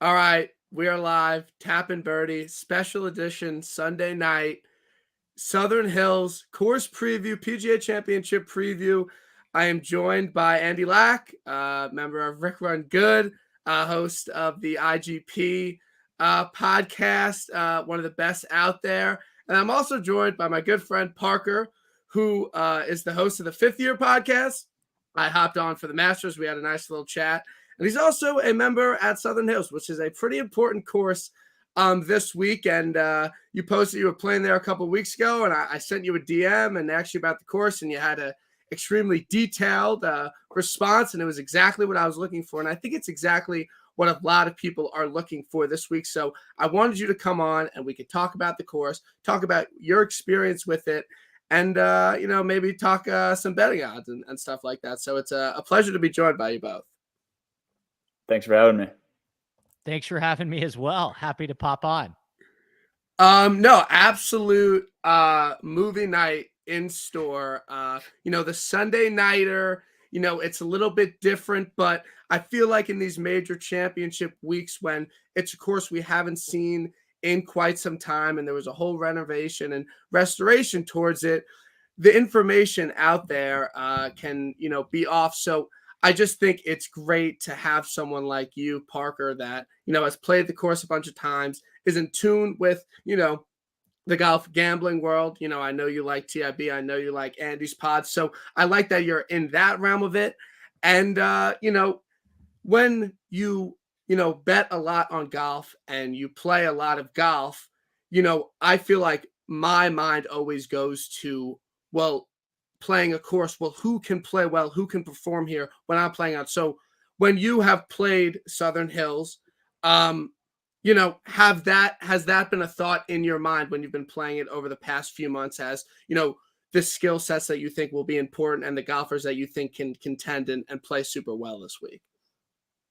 All right, we are live. Tap and Birdie, special edition, Sunday night. Southern Hills course preview, PGA Championship preview. I am joined by Andy Lack, member of Rick Run Good, host of the IGP podcast, one of the best out there. And I'm also joined by my good friend Parker, who is the host of the Fifth Year podcast. I hopped on for the Masters. We had a nice little chat. And he's also a member at Southern Hills, which is a pretty important course this week. And you posted you were playing there a couple of weeks ago, and I sent you a DM and asked you about the course, and you had a extremely detailed response, and it was exactly what I was looking for. And I think it's exactly what a lot of people are looking for this week. So I wanted you to come on, and we could talk about the course, talk about your experience with it, and maybe talk some betting odds and stuff like that. So it's a pleasure to be joined by you both. Thanks for having me. Thanks for having me as well. Happy to pop on. No, absolute movie night in store. The Sunday nighter, it's a little bit different, but I feel like in these major championship weeks when it's a course we haven't seen in quite some time and there was a whole renovation and restoration towards it, the information out there can, be off. So I just think it's great to have someone like you, Parker, that, has played the course a bunch of times, is in tune with, the golf gambling world. I know you like TIB. I know you like Andy's pod. So I like that you're in that realm of it. And, when you, bet a lot on golf and you play a lot of golf, I feel like my mind always goes to, well, playing a course, well, who can play well, who can perform here when I'm playing out. So when you have played Southern Hills, has that been a thought in your mind when you've been playing it over the past few months as, the skill sets that you think will be important and the golfers that you think can contend and play super well this week?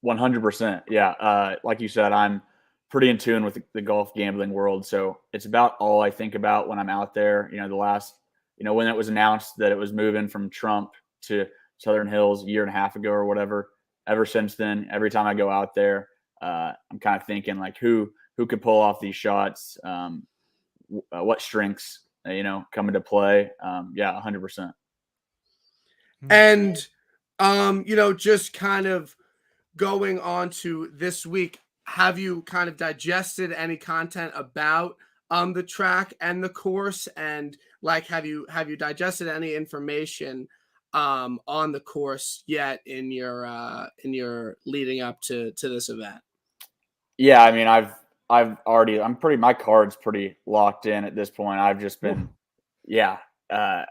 100%. Yeah. Like you said, I'm pretty in tune with the golf gambling world. So it's about all I think about when I'm out there. The last, when it was announced that it was moving from Trump to Southern Hills a year and a half ago or whatever, ever since then, every time I go out there, I'm kind of thinking like who could pull off these shots, what strengths, come into play. 100%. And, just kind of going on to this week, have you kind of digested any content about the track and the course, and like have you digested any information on the course yet in your leading up to this event? Yeah, I mean, my card's pretty locked in at this point. I've just been, I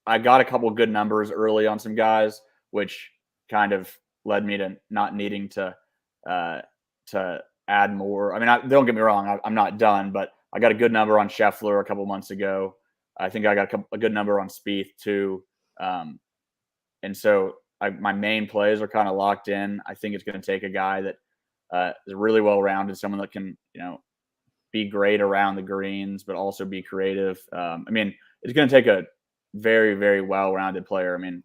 got a couple of good numbers early on some guys, which kind of led me to not needing to add more. I mean, don't get me wrong, I'm not done, but I got a good number on Scheffler a couple months ago. I think I got a good number on Spieth too. And so my main plays are kind of locked in. I think it's going to take a guy that is really well-rounded, someone that can, be great around the greens, but also be creative. I mean, it's going to take a very, very well-rounded player. I mean,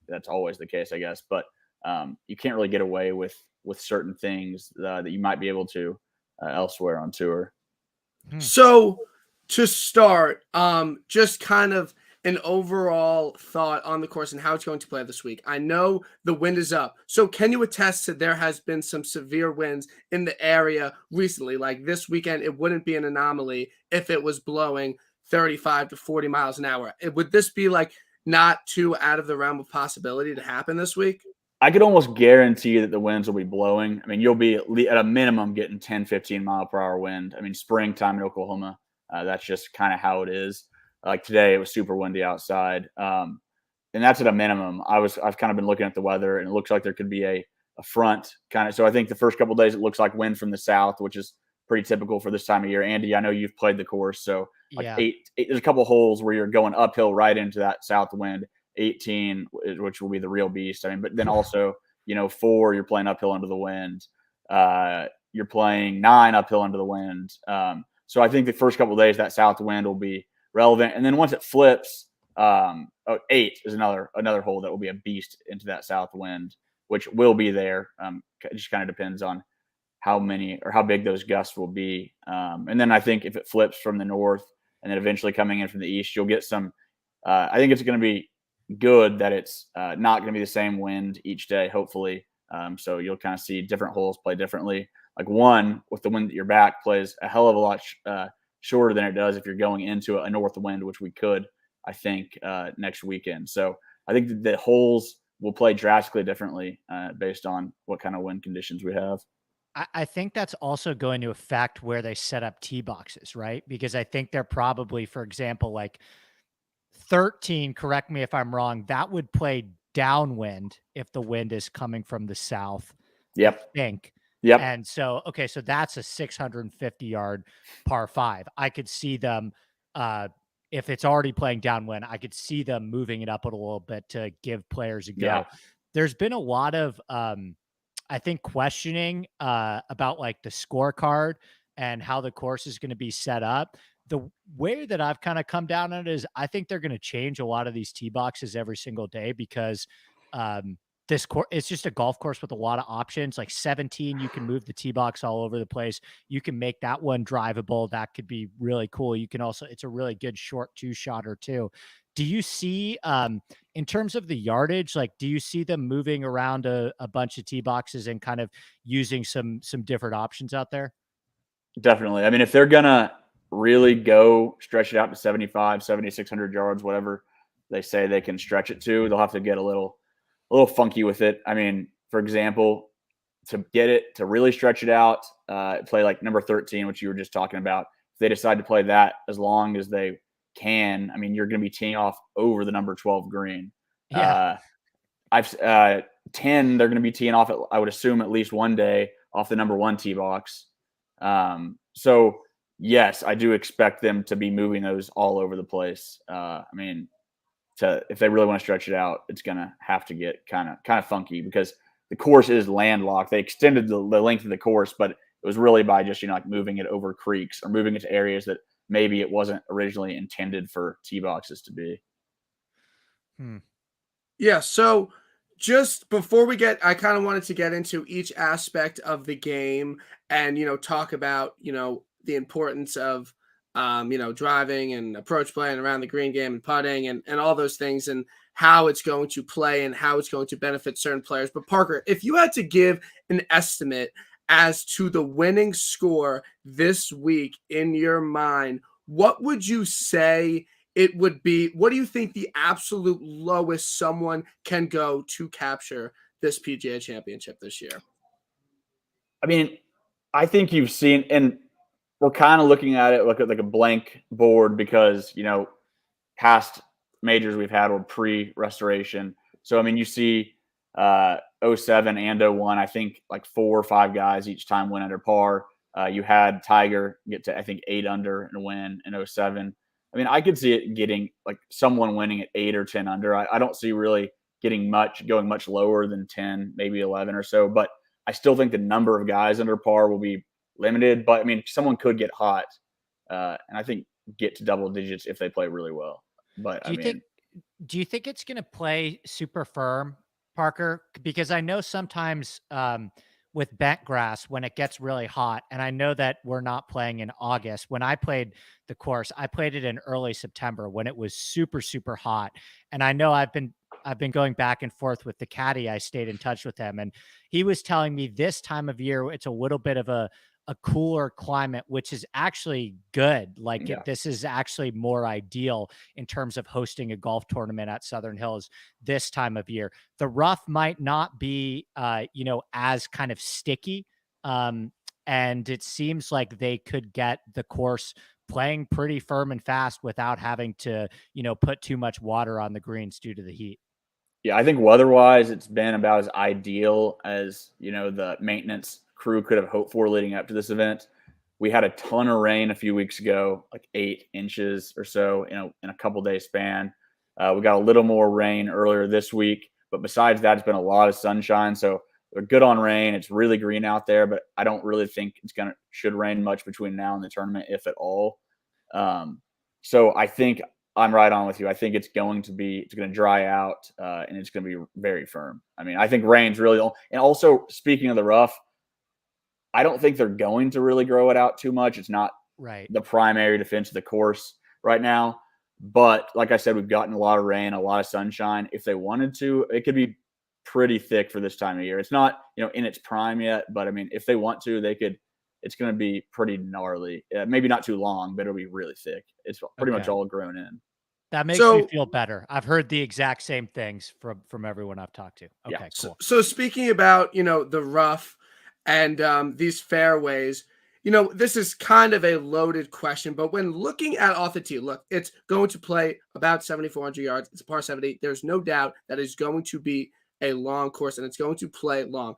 that's always the case, I guess, but you can't really get away with certain things that you might be able to elsewhere on tour. So to start, just kind of an overall thought on the course and how it's going to play this week. I know the wind is up. So can you attest that there has been some severe winds in the area recently? Like this weekend, it wouldn't be an anomaly if it was blowing 35 to 40 miles an hour. Would this be like not too out of the realm of possibility to happen this week? I could almost guarantee that the winds will be blowing. I mean, you'll be at a minimum getting 10, 15 mile per hour wind. I mean, springtime in Oklahoma, that's just kind of how it is. Like today, it was super windy outside. And that's at a minimum. I've kind of been looking at the weather, and it looks like there could be a front kind of. So I think the first couple of days, it looks like wind from the south, which is pretty typical for this time of year. Andy, I know you've played the course. So like eight, there's a couple of holes where you're going uphill right into that south wind. 18, which will be the real beast. I mean, but then also, 4, you're playing uphill under the wind. You're playing 9 uphill under the wind. So I think the first couple of days, that south wind will be relevant. And then once it flips, 8 is another hole that will be a beast into that south wind, which will be there. It just kind of depends on how many or how big those gusts will be. And then I think if it flips from the north and then eventually coming in from the east, you'll get some. I think it's going to be good that it's not going to be the same wind each day, hopefully. So you'll kind of see different holes play differently. Like one with the wind at your back plays a hell of a lot shorter than it does if you're going into a north wind, which we could, I think, next weekend. So I think the holes will play drastically differently based on what kind of wind conditions we have. I think that's also going to affect where they set up tee boxes, right? Because I think they're probably, for example, like 13, correct me if I'm wrong, that would play downwind if the wind is coming from the south. Yep. I think. Yep. And so, okay, so that's a 650-yard par 5. I could see them, if it's already playing downwind, I could see them moving it up a little bit to give players a go. Yeah. There's been a lot of, I think, questioning about like the scorecard and how the course is going to be set up. The way that I've kind of come down on it is I think they're going to change a lot of these tee boxes every single day because this course, it's just a golf course with a lot of options. Like 17, you can move the tee box all over the place. You can make that one drivable. That could be really cool. You can also, it's a really good short 2-shotter too. Do you see, in terms of the yardage, like, do you see them moving around a bunch of tee boxes and kind of using some different options out there? Definitely. I mean, if they're going to really go stretch it out to 75, 7,600 yards, whatever they say they can stretch it to, they'll have to get a little funky with it. I mean, for example, to get it to really stretch it out, play like number 13, which you were just talking about. If they decide to play that as long as they can, I mean, you're going to be teeing off over the number 12 green. Yeah. 10, they're going to be teeing off, I would assume, at least one day off the number 1 tee box. So yes, I do expect them to be moving those all over the place. I mean, if they really want to stretch it out, it's going to have to get kind of funky because the course is landlocked. They extended the length of the course, but it was really by just, like moving it over creeks or moving it to areas that maybe it wasn't originally intended for tee boxes to be. Yeah. So just before we I kind of wanted to get into each aspect of the game and, talk about, the importance of, driving and approach play and around the green game and putting and all those things and how it's going to play and how it's going to benefit certain players. But Parker, if you had to give an estimate as to the winning score this week in your mind, what would you say it would be? What do you think the absolute lowest someone can go to capture this PGA Championship this year? I mean, I think you've seen, and we're kind of looking at it like a blank board because, past majors we've had were pre-restoration. So, I mean, you see 07 and 01, I think like 4 or 5 guys each time went under par. You had Tiger get to, I think, 8 under and win in 07. I mean, I could see it getting like someone winning at 8 or 10 under. I don't see really going much lower than 10, maybe 11 or so. But I still think the number of guys under par will be limited. But I mean, someone could get hot, and I think get to double digits if they play really well. But do you think it's going to play super firm, Parker? Because I know sometimes with bent grass, when it gets really hot, and I know that we're not playing in August. When I played the course, I played it in early September when it was super, super hot. And I know I've been going back and forth with the caddy. I stayed in touch with him, and he was telling me this time of year, it's a little bit of a cooler climate, which is actually good. Like this is actually more ideal in terms of hosting a golf tournament at Southern Hills this time of year. The rough might not be, as kind of sticky. And it seems like they could get the course playing pretty firm and fast without having to, put too much water on the greens due to the heat. Yeah, I think weather-wise, it's been about as ideal as, the maintenance crew could have hoped for leading up to this event. We had a ton of rain a few weeks ago, like 8 inches or so, in a couple day span. We got a little more rain earlier this week, but besides that, it's been a lot of sunshine. So they're good on rain. It's really green out there, but I don't really think should rain much between now and the tournament, if at all. So I think I'm right on with you. I think it's going to dry out, and it's going to be very firm. I mean, I think rain's really, and also speaking of the rough, I don't think they're going to really grow it out too much. It's not Right. the primary defense of the course right now. But like I said, we've gotten a lot of rain, a lot of sunshine. If they wanted to, it could be pretty thick for this time of year. It's not, in its prime yet, but I mean, if they want to, they could. It's going to be pretty gnarly. Maybe not too long, but it'll be really thick. It's pretty much Okay. all grown in. That makes me So feel better. I've heard the exact same things from everyone I've talked to. Yeah. Okay, So, cool. so speaking about, the rough and these fairways, this is kind of a loaded question, but when looking at off the tee, look, it's going to play about 7,400 yards. It's a par 70. There's no doubt that it's going to be a long course and it's going to play long.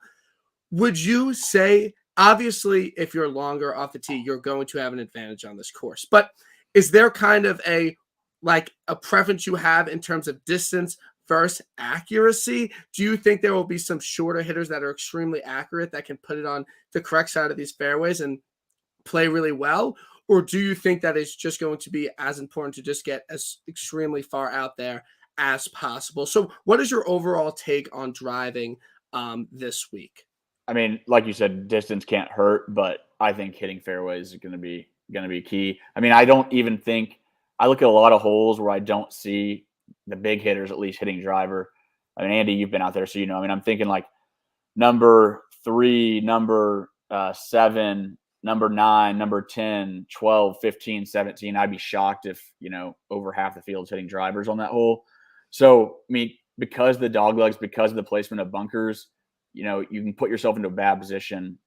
Would you say, obviously, if you're longer off the tee, you're going to have an advantage on this course, but is there kind of a preference you have in terms of distance versus accuracy? Do you think there will be some shorter hitters that are extremely accurate that can put it on the correct side of these fairways and play really well? Or do you think that it's just going to be as important to just get as extremely far out there as possible? So what is your overall take on driving this week? I mean, like you said, distance can't hurt, but I think hitting fairways is going to be key. I mean, I don't even think I look at a lot of holes where I don't see the big hitters at least hitting driver. I mean, Andy, you've been out there, so I mean, I'm thinking like number 3, number 7, number 9, number 10, 12, 15, 17. I'd be shocked if, over half the field's hitting drivers on that hole. So, I mean, because of the dog legs, because of the placement of bunkers, you can put yourself into a bad position.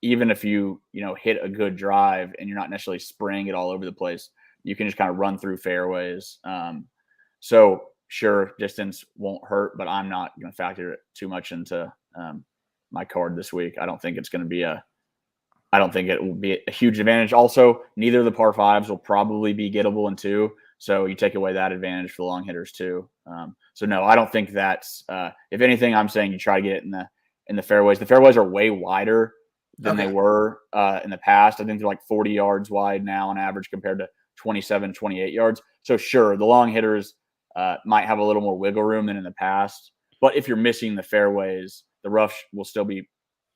Even if you hit a good drive and you're not necessarily spraying it all over the place, you can just kind of run through fairways. So sure, distance won't hurt, but I'm not going to factor it too much into my card this week. I don't think it will be a huge advantage. Also, neither of the par fives will probably be gettable in 2. So you take away that advantage for the long hitters too. So no, I don't think that's. If anything, I'm saying you try to get it in the fairways. The fairways are way wider than they were in the past. I think they're like 40 yards wide now on average compared to 27, 28 yards. So sure, the long hitters might have a little more wiggle room than in the past. But if you're missing the fairways, the rough will still be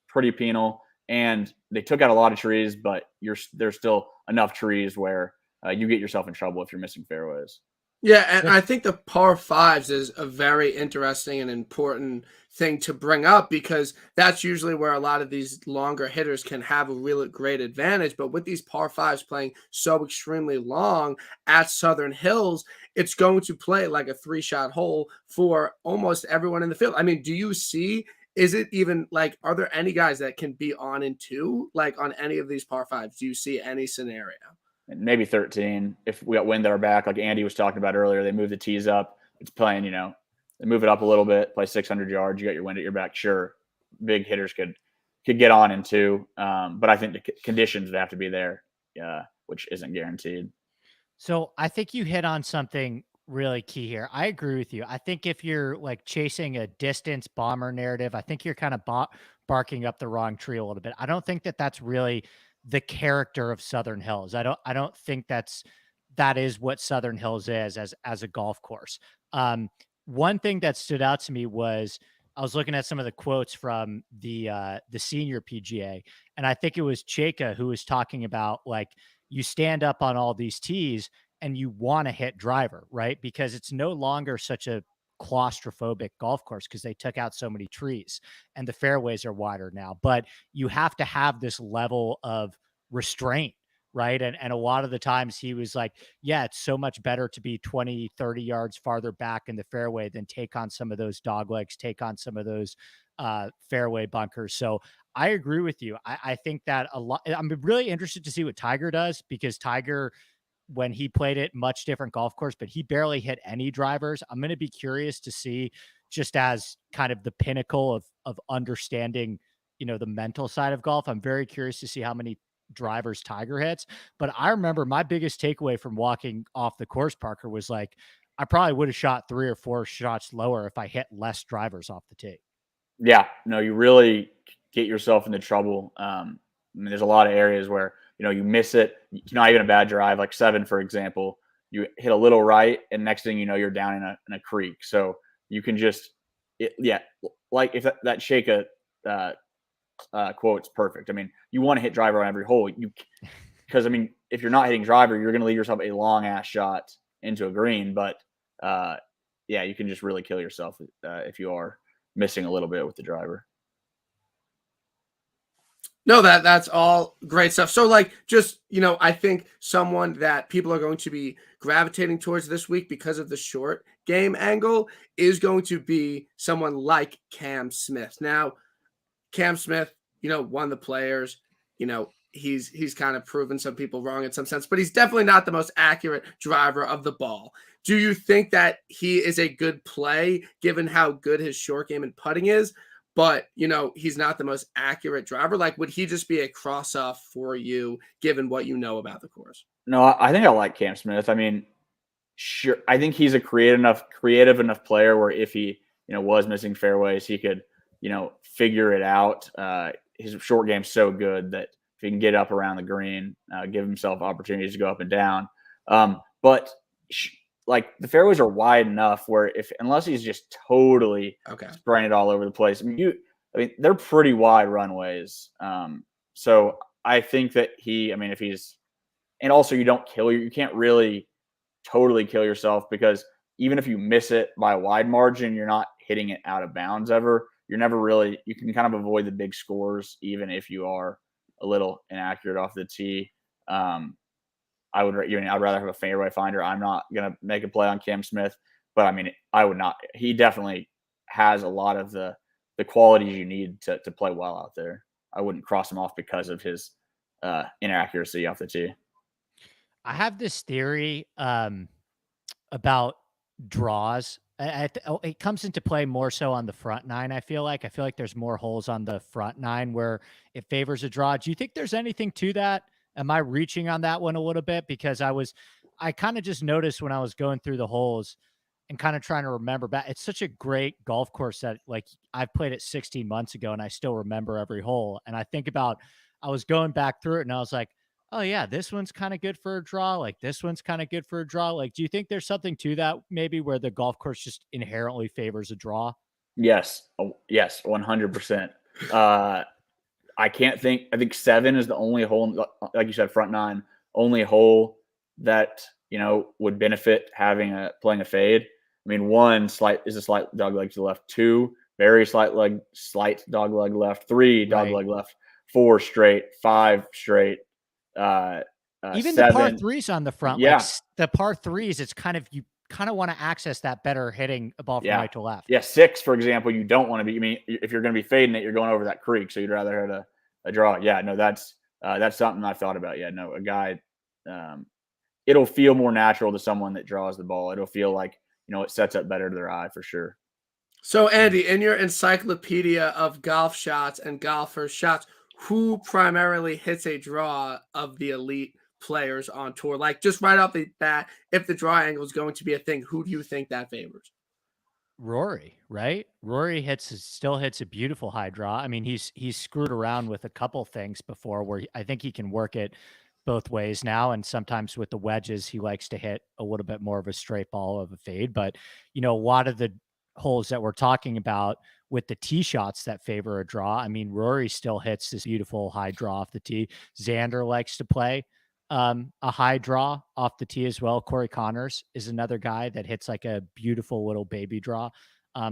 pretty penal. And they took out a lot of trees, but there's still enough trees where you get yourself in trouble if you're missing fairways. Yeah, and I think the par fives is a very interesting and important thing to bring up because that's usually where a lot of these longer hitters can have a really great advantage. But with these par fives playing so extremely long at Southern Hills, it's going to play like a 3-shot hole for almost everyone in the field. I mean, is it even like, are there any guys that can be on in 2, like on any of these par fives? Do you see any scenario? And maybe 13 if we got wind at our back, like Andy was talking about earlier. They move the tees up. It's playing, they move it up a little bit, play 600 yards. You got your wind at your back. Sure, big hitters could get on in 2, but I think the conditions would have to be there, which isn't guaranteed. So I think you hit on something really key here. I agree with you. I think if you're like chasing a distance bomber narrative, I think you're kind of barking up the wrong tree a little bit. I don't think that that's really the character of Southern Hills. I don't think that is what Southern Hills is as a golf course. One thing that stood out to me was I was looking at some of the quotes from the senior PGA, and I think it was Chaka who was talking about like you stand up on all these tees and you want to hit driver, right? Because it's no longer such a claustrophobic golf course because they took out so many trees and the fairways are wider now. But you have to have this level of restraint, right? And a lot of the times he was like, yeah, it's so much better to be 20, 30 yards farther back in the fairway than take on some of those dog legs, take on some of those fairway bunkers. So I agree with you. I think that a lot. I'm really interested to see what Tiger does because Tiger, when he played it, much different golf course, but he barely hit any drivers. I'm going to be curious to see, just as kind of the pinnacle of understanding, the mental side of golf. I'm very curious to see how many drivers Tiger hits. But I remember my biggest takeaway from walking off the course, Parker, was like, I probably would have shot 3 or 4 shots lower if I hit less drivers off the tee. Yeah, no, you really get yourself into trouble. I mean, there's a lot of areas where, you miss it. It's not even a bad drive, like 7, for example, you hit a little right and next thing you know, you're down in a creek. So you can just, like if that Shaka quotes perfect. I mean, you want to hit driver on every hole. Because I mean, if you're not hitting driver, you're going to leave yourself a long ass shot into a green. But yeah, you can just really kill yourself if you are missing a little bit with the driver. No, that's all great stuff. So, like, just, I think someone that people are going to be gravitating towards this week because of the short game angle is going to be someone like Cam Smith. Now, Cam Smith, won the Players. He's kind of proven some people wrong in some sense, but he's definitely not the most accurate driver of the ball. Do you think that he is a good play given how good his short game and putting is? But, he's not the most accurate driver. Like, would he just be a cross-off for you given what you know about the course? No, I think I like Cam Smith. I mean, sure. I think he's a creative enough player where if he, was missing fairways, he could, figure it out. His short game's so good that if he can get up around the green, give himself opportunities to go up and down. But like the fairways are wide enough where unless he's just totally spraying it all over the place, I mean, they're pretty wide runways. So I think that if he's, and also you can't really totally kill yourself because even if you miss it by a wide margin, you're not hitting it out of bounds ever. You can kind of avoid the big scores even if you are a little inaccurate off the tee. I'd rather have a fairway finder. I'm not going to make a play on Cam Smith, but I mean, I would not. He definitely has a lot of the qualities you need to play well out there. I wouldn't cross him off because of his inaccuracy off the tee. I have this theory about draws. It comes into play more so on the front nine. I feel like there's more holes on the front nine where it favors a draw. Do you think there's anything to that? Am I reaching on that one a little bit? Because I kind of just noticed when I was going through the holes and kind of trying to remember back. It's such a great golf course that like I've played it 16 months ago and I still remember every hole. And I think about, I was going back through it and I was like, oh yeah, this one's kind of good for a draw. Like this one's kind of good for a draw. Like, do you think there's something to that maybe where the golf course just inherently favors a draw? Yes. Yes. 100%. I think 7 is the only hole, like you said, front nine, only hole that, would benefit playing a fade. I mean, 1 is a slight dog leg to the left, 2, very slight dog leg left, 3 dog leg left, 4 straight, 5 straight. Even 7, the par threes on the front, yeah. like the par threes, it's you kind of want to access that better hitting a ball from right to left. Yeah, 6, for example, you don't want to be. I mean, if you're going to be fading it, you're going over that creek, so you'd rather hit a draw. Yeah, no, that's something I've thought about. Yeah, no, a guy, it'll feel more natural to someone that draws the ball. It'll feel like it sets up better to their eye for sure. So, Andy, in your encyclopedia of golf shots and golfers' shots, who primarily hits a draw of the elite players on tour? Like, just right off the bat, if the draw angle is going to be a thing, who do you think that favors? Rory, right? Rory still hits a beautiful high draw. I mean, he's screwed around with a couple things before where I think he can work it both ways now. And sometimes with the wedges, he likes to hit a little bit more of a straight ball of a fade. But, a lot of the holes that we're talking about with the tee shots that favor a draw, I mean, Rory still hits this beautiful high draw off the tee. Xander likes to play a high draw off the tee as well. Corey Connors is another guy that hits like a beautiful little baby draw.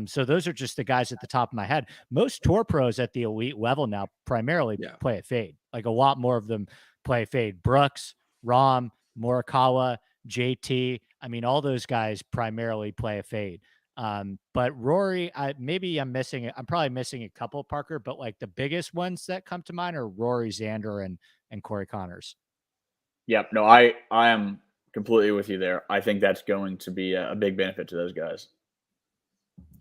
So those are just the guys at the top of my head. Most tour pros at the elite level now primarily play a fade. Like a lot more of them play a fade. Brooks, Rahm, Morikawa, JT. I mean, all those guys primarily play a fade. But Rory, I'm probably missing a couple, Parker, but like the biggest ones that come to mind are Rory, Xander, and Corey Connors. Yep. No, I am completely with you there. I think that's going to be a big benefit to those guys.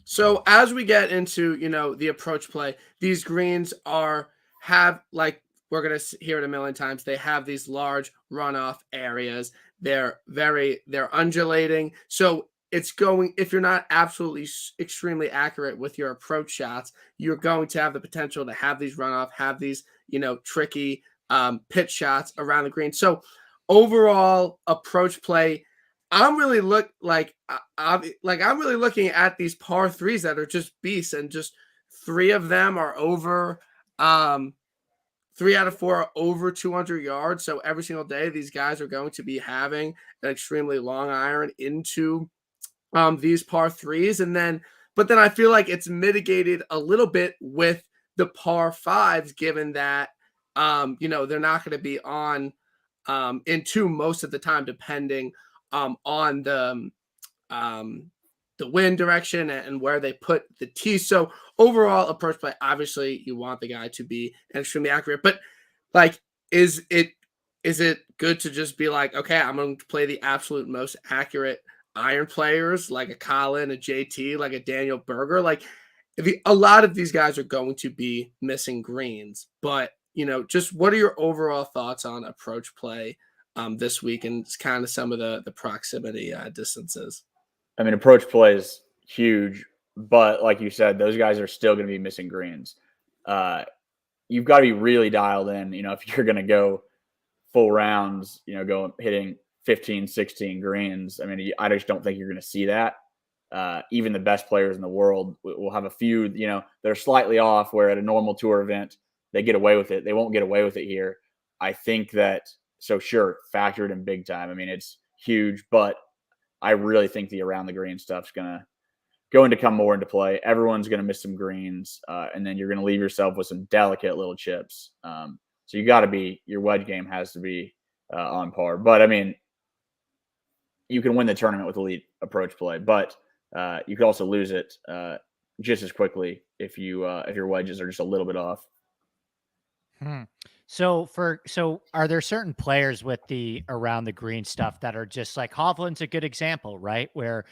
So as we get into, the approach play, these greens have like, we're going to hear it a million times. They have these large runoff areas. They're undulating. So if you're not absolutely extremely accurate with your approach shots, you're going to have the potential to have these runoff, have these, tricky pitch shots around the green. So overall approach play, I'm really looking at these par threes that are just beasts, and just 3 of them are over 3 out of 4 are over 200 yards. So every single day, these guys are going to be having an extremely long iron into these par threes. But then I feel like it's mitigated a little bit with the par fives, given that, they're not going to be on in two most of the time, depending on the wind direction and where they put the tee. So overall, approach play, obviously, you want the guy to be extremely accurate. But like, is it good to just be like, okay, I'm going to play the absolute most accurate iron players, like a Colin, a JT, like a Daniel Berger? Like, a lot of these guys are going to be missing greens, but just what are your overall thoughts on approach play this week and kind of some of the proximity distances? I mean, approach play is huge, but like you said, those guys are still going to be missing greens. You've got to be really dialed in. If you're going to go full rounds, go hitting 15, 16 greens. I mean, I just don't think you're going to see that. Even the best players in the world will have a few, they're slightly off where at a normal tour event, they get away with it. They won't get away with it here. I think that, so sure, factor it in big time. I mean, it's huge, but I really think the around the green stuff's going to come more into play. Everyone's going to miss some greens, and then you're going to leave yourself with some delicate little chips. So you got to be, your wedge game has to be on par. But I mean, you can win the tournament with elite approach play, but you could also lose it just as quickly if your wedges are just a little bit off. So are there certain players with the around the green stuff that are just like Hovland's a good example, right? Where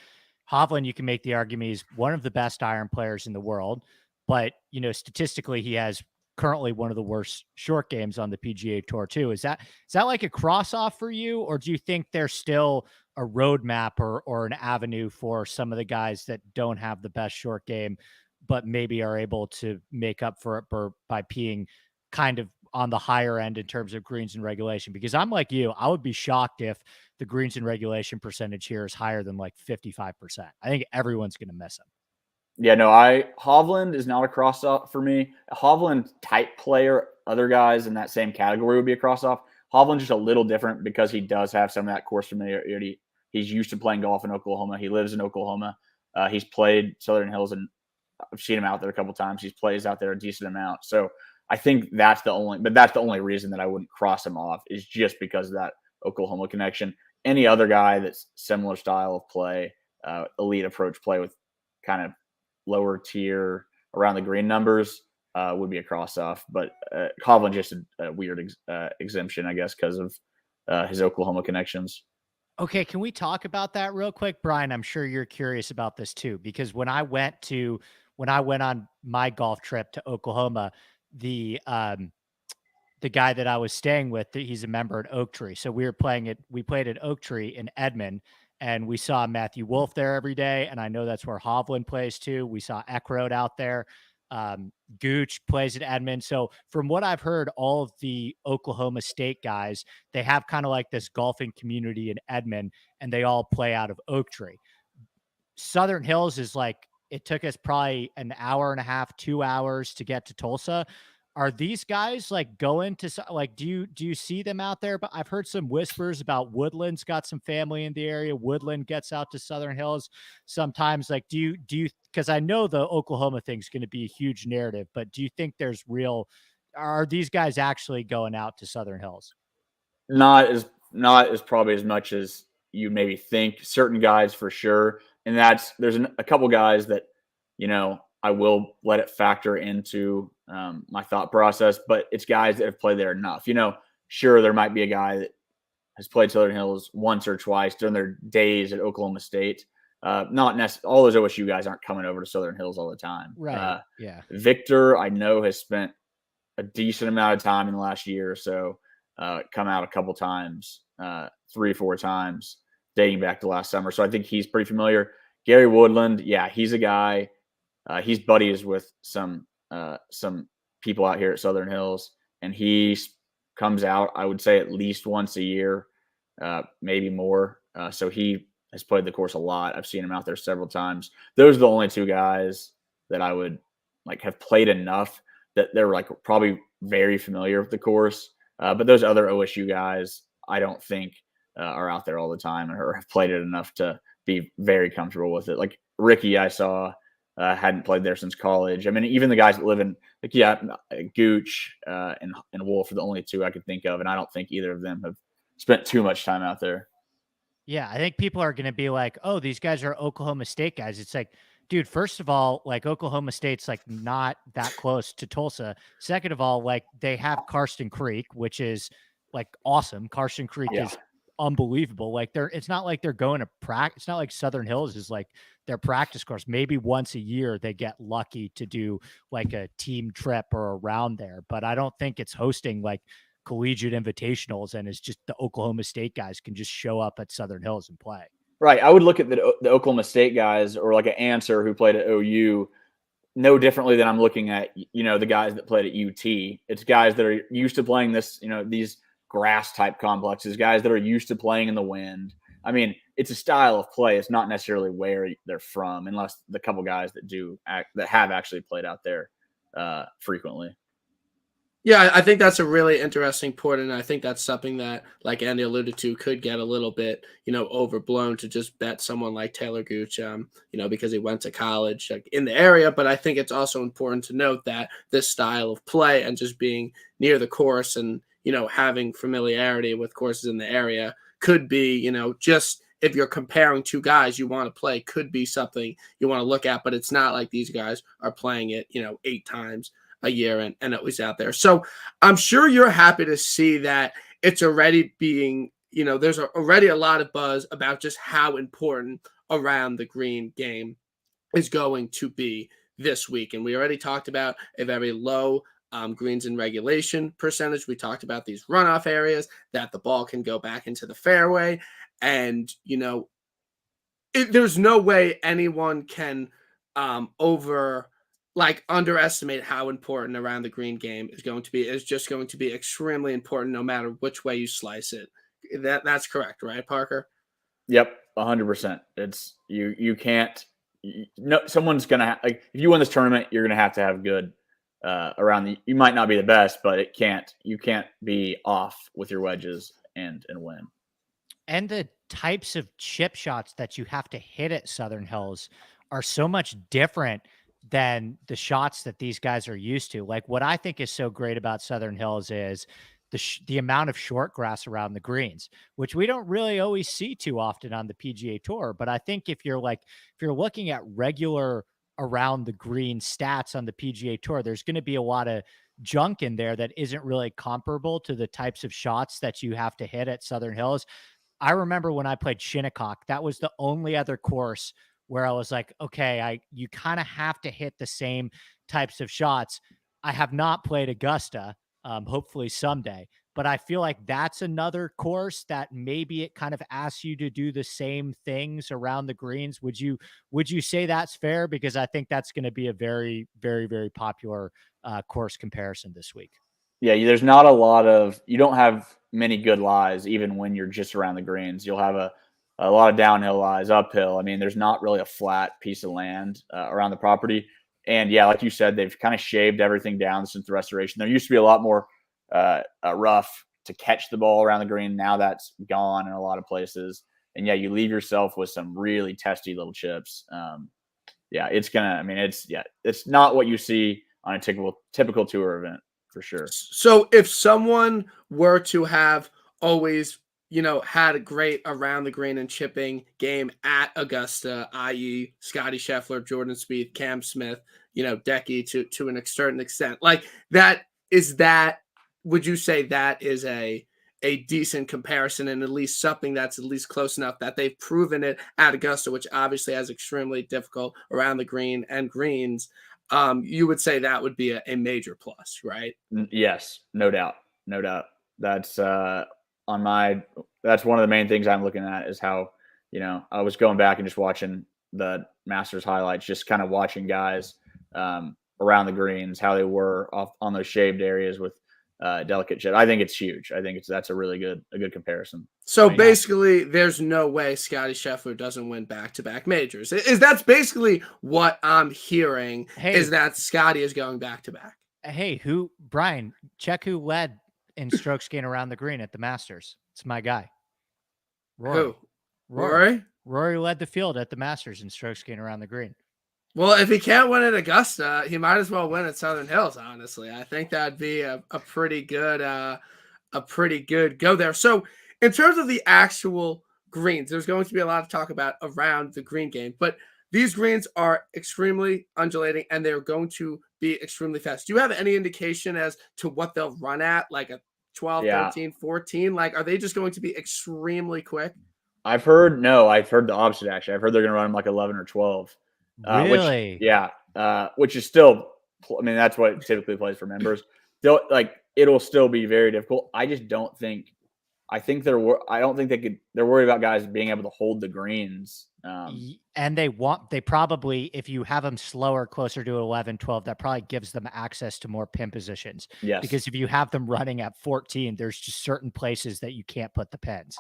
Hovland, you can make the argument he's one of the best iron players in the world, but statistically he has currently one of the worst short games on the PGA Tour too. Is that like a cross off for you, or do you think there's still a roadmap or an avenue for some of the guys that don't have the best short game, but maybe are able to make up for it by being kind of on the higher end in terms of greens and regulation? Because I'm like you, I would be shocked if the greens and regulation percentage here is higher than like 55%. I think everyone's going to miss him. Yeah, no, Hovland is not a cross off for me. A Hovland type player, other guys in that same category would be a cross off. Hovland's just a little different because he does have some of that course familiarity. He's used to playing golf in Oklahoma. He lives in Oklahoma. He's played Southern Hills, and I've seen him out there a couple of times. He plays out there a decent amount. So I think that's the only reason that I wouldn't cross him off, is just because of that Oklahoma connection. Any other guy that's similar style of play, elite approach play with kind of lower tier around the green numbers, would be a cross off. But Hovland just a weird exemption, I guess, because of his Oklahoma connections. Okay, can we talk about that real quick, Brian? I'm sure you're curious about this too, because when I went on my golf trip to Oklahoma, the guy that I was staying with, he's a member at Oak Tree. So we played at Oak Tree in Edmond, and we saw Matthew Wolf there every day. And I know that's where Hovland plays too. We saw Eckroat out there. Gooch plays at Edmond. So from what I've heard, all of the Oklahoma State guys, they have kind of like this golfing community in Edmond, and they all play out of Oak Tree. Southern Hills is like, it took us probably an hour and a half, 2 hours to get to Tulsa. Are these guys like going to, like, do you see them out there? But I've heard some whispers about Woodland's got some family in the area. Woodland gets out to Southern Hills sometimes. Like, do you, because I know the Oklahoma thing's going to be a huge narrative, but do you think are these guys actually going out to Southern Hills? Not as probably as much as you maybe think. Certain guys for sure. And there's a couple guys that, I will let it factor into my thought process, but it's guys that have played there enough. Sure, there might be a guy that has played Southern Hills once or twice during their days at Oklahoma State. Not necessarily all those OSU guys aren't coming over to Southern Hills all the time. Right. Yeah. Victor, I know, has spent a decent amount of time in the last year or so, come out a couple times, 3-4 times, dating back to last summer. So I think he's pretty familiar. Gary Woodland, yeah, he's a guy. He's buddies with some people out here at Southern Hills, and he comes out, I would say, at least once a year, maybe more. So he has played the course a lot. I've seen him out there several times. Those are the only two guys that I would like have played enough that they're like probably very familiar with the course. But those other OSU guys, I don't think are out there all the time or have played it enough to be very comfortable with it. Like Ricky, I saw hadn't played there since college. I mean, even the guys that live in Gooch and Wolf are the only two I could think of, and I don't think either of them have spent too much time out there. Yeah, I think people are going to be like, "Oh, these guys are Oklahoma State guys." It's like, dude, first of all, like Oklahoma State's like not that close to Tulsa. Second of all, like they have Karsten Creek, which is like awesome. Karsten Creek is unbelievable. Like it's not like they're going to practice. It's not like Southern Hills is like their practice course. Maybe once a year they get lucky to do like a team trip or around there, but I don't think it's hosting like collegiate invitationals and it's just the Oklahoma State guys can just show up at Southern Hills and play. Right. I would look at the Oklahoma State guys or like an Answer who played at OU no differently than I'm looking at, the guys that played at UT. It's guys that are used to playing this, these grass type complexes, guys that are used to playing in the wind. I mean, it's a style of play. It's not necessarily where they're from, unless the couple guys that have actually played out there frequently. Yeah, I think that's a really interesting point, and I think that's something that, like Andy alluded to, could get a little bit, overblown to just bet someone like Taylor Gooch, because he went to college in the area. But I think it's also important to note that this style of play and just being near the course and, having familiarity with courses in the area could be, just if you're comparing two guys you want to play, could be something you want to look at. But it's not like these guys are playing it, 8 times a year and it was out there. So I'm sure you're happy to see that it's already being, there's already a lot of buzz about just how important around the green game is going to be this week. And we already talked about a very low greens in regulation percentage. We talked about these runoff areas that the ball can go back into the fairway. And, there's no way anyone can underestimate how important around the green game is going to be. It's just going to be extremely important no matter which way you slice it. That's correct, right, Parker? Yep, 100%. It's you can't. Someone's gonna if you win this tournament, you're gonna have to have good around. You might not be the best, but you can't be off with your wedges and win. And the types of chip shots that you have to hit at Southern Hills are so much different than the shots that these guys are used to. Like what I think is so great about Southern Hills is the amount of short grass around the greens, which we don't really always see too often on the PGA Tour. But I think if you're looking at regular around the green stats on the PGA Tour, there's going to be a lot of junk in there that isn't really comparable to the types of shots that you have to hit at Southern Hills. I remember when I played Shinnecock, that was the only other course where I was like, okay, you kind of have to hit the same types of shots. I have not played Augusta, hopefully someday, but I feel like that's another course that maybe it kind of asks you to do the same things around the greens. Would you say that's fair? Because I think that's going to be a very, very, very popular course comparison this week. Yeah, there's not a lot of – you don't have many good lies even when you're just around the greens. You'll have a lot of downhill lies, uphill. I mean, there's not really a flat piece of land around the property. And yeah, like you said, they've kind of shaved everything down since the restoration. There used to be a lot more rough to catch the ball around the green. Now that's gone in a lot of places. And yeah, you leave yourself with some really testy little chips. It's not what you see on a typical tour event for sure. So if someone were to have always had a great around the green and chipping game at Augusta, i.e. Scotty Scheffler, Jordan Spieth, Cam Smith, Decky to an certain extent. Like would you say that is a decent comparison and at least something that's at least close enough that they've proven it at Augusta, which obviously has extremely difficult around the green and greens. You would say that would be a major plus, right? Yes, no doubt. That's that's one of the main things I'm looking at is how, I was going back and just watching the Masters highlights, just kind of watching guys around the greens, how they were off on those shaved areas with delicate chip. I think it's huge. I think that's a really good comparison. So basically, there's no way Scotty Scheffler doesn't win back-to-back majors. That's basically what I'm hearing is that Scotty is going back-to-back. Hey, Brian, check who led in strokes gained around the green at the Masters. It's my guy. Rory. Who? Rory? Rory led the field at the Masters in strokes gained around the green. Well, if he can't win at Augusta, he might as well win at Southern Hills, honestly. I think that'd be a pretty good go there. So in terms of the actual greens, there's going to be a lot to talk about around the green game, but these greens are extremely undulating and they're going to be extremely fast. Do you have any indication as to what they'll run at, like a 12, Yeah. 13, 14? Like, are they just going to be extremely quick? I've heard the opposite, actually. I've heard they're going to run them like 11 or 12. Really? Which is still, I mean, that's what typically plays for members. It'll still be very difficult. I just don't think, I don't think they're worried about guys being able to hold the greens. And they probably, if you have them slower, closer to 11, 12, that probably gives them access to more pin positions. Yes. Because if you have them running at 14, there's just certain places that you can't put the pins.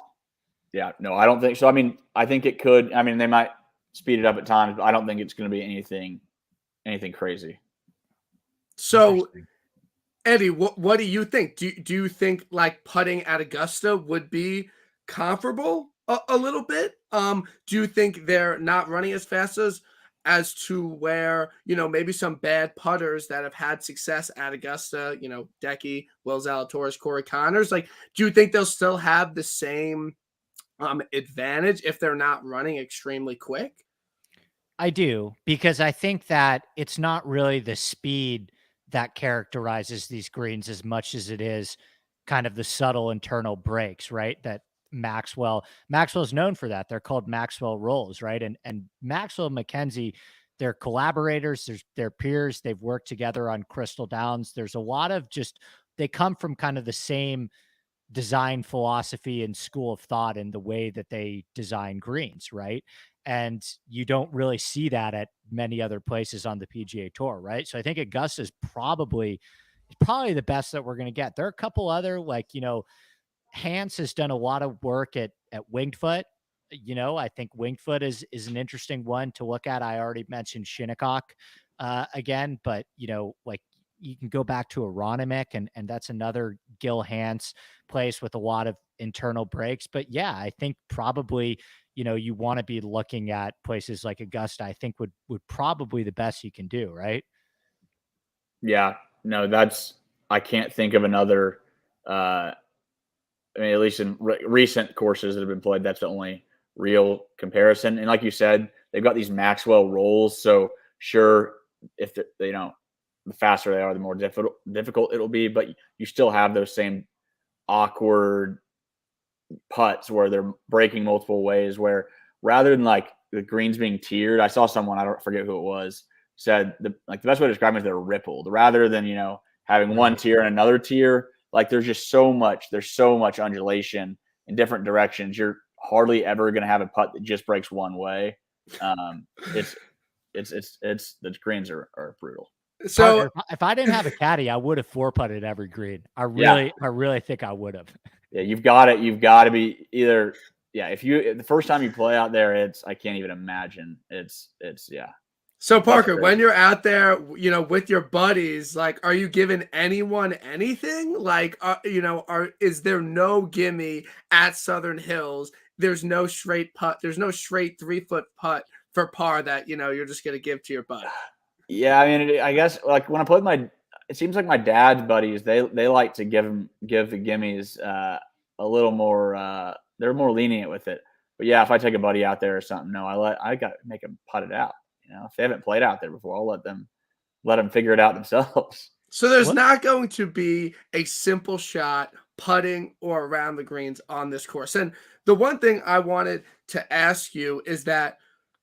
Yeah, no, I don't think so. I mean, I think it could, I mean, they might speed it up at times, but I don't think it's going to be anything crazy. So, Eddie, what do you think? Do you think like putting at Augusta would be comparable a little bit? Do you think they're not running as fast as to where, maybe some bad putters that have had success at Augusta, Decky, Will Zalatoris, Corey Connors, like, do you think they'll still have the same advantage if they're not running extremely quick? I do, because I think that it's not really the speed that characterizes these greens as much as it is kind of the subtle internal breaks, right? That Maxwell's known for that. They're called Maxwell rolls, right? And Maxwell and McKenzie, they're collaborators, they're peers, they've worked together on Crystal Downs. There's a lot of they come from kind of the same design philosophy and school of thought in the way that they design greens, right? And you don't really see that at many other places on the PGA Tour, right? So I think Augusta is probably the best that we're going to get. There are a couple other, like, Hans has done a lot of work at Winged Foot. I think Winged Foot is an interesting one to look at. I already mentioned Shinnecock again, but like, you can go back to Aronimik, and that's another Gil Hanse place with a lot of internal breaks. But yeah, I think probably, you want to be looking at places like Augusta. I think would probably the best you can do, right? Yeah, no, I can't think of another, I mean, at least in recent courses that have been played, that's the only real comparison. And like you said, they've got these Maxwell rolls. So sure, if the faster they are, the more difficult it'll be. But you still have those same awkward putts where they're breaking multiple ways, where rather than like the greens being tiered, I saw someone, I don't forget who it was, said the best way to describe them is they're rippled rather than, having one tier and another tier. Like there's so much undulation in different directions. You're hardly ever going to have a putt that just breaks one way. The greens are brutal. So Parker, if I didn't have a caddy, I would have 4-putted every green. I really think I would have. Yeah, you've got to be either. Yeah, if the first time you play out there, I can't even imagine. It's yeah. So Parker, when you're out there, with your buddies, like, are you giving anyone anything? Like, is there no gimme at Southern Hills? There's no straight putt. There's no straight 3-foot putt for par that, you're just going to give to your buddy. Yeah, I mean, I guess like when I play it seems like my dad's buddies, they like to give the gimmies a little more. They're more lenient with it. But yeah, if I take a buddy out there or something, no, I got to make them putt it out. If they haven't played out there before, I'll let them figure it out themselves. So there's not going to be a simple shot putting or around the greens on this course. And the one thing I wanted to ask you is that,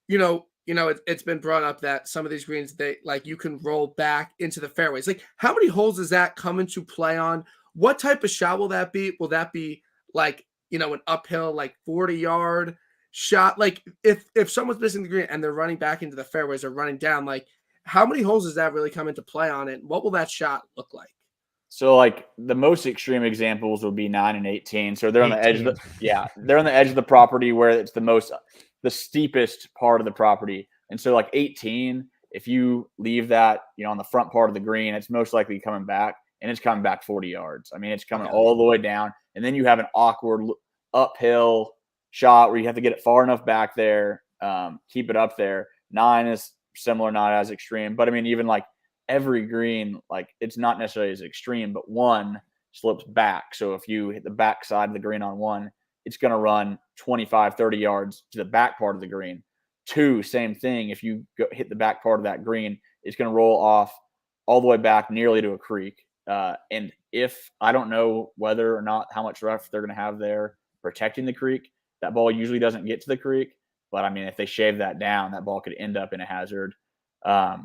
it's been brought up that some of these greens, you can roll back into the fairways. Like, how many holes does that come into play on? What type of shot will that be? Will that be like, an uphill, like 40-yard shot? Like, if someone's missing the green and they're running back into the fairways or running down, like, how many holes does that really come into play on it? What will that shot look like? So, like, the most extreme examples would be 9 and 18. So they're on the edge of they're on the edge of the property where it's the steepest part of the property. And so, like, 18 if you leave that, on the front part of the green, it's most likely coming back, and it's coming back 40 yards. I mean, it's coming all the way down, and then you have an awkward uphill shot where you have to get it far enough back there, keep it up there. 9 is similar, not as extreme, but I mean, even like every green, like it's not necessarily as extreme, but 1 slopes back. So if you hit the back side of the green on 1, it's going to run 25, 30 yards to the back part of the green. 2, same thing. If you hit the back part of that green, it's going to roll off all the way back nearly to a creek. And if I don't know whether or not how much rough they're going to have there protecting the creek, that ball usually doesn't get to the creek. But I mean, if they shave that down, that ball could end up in a hazard. I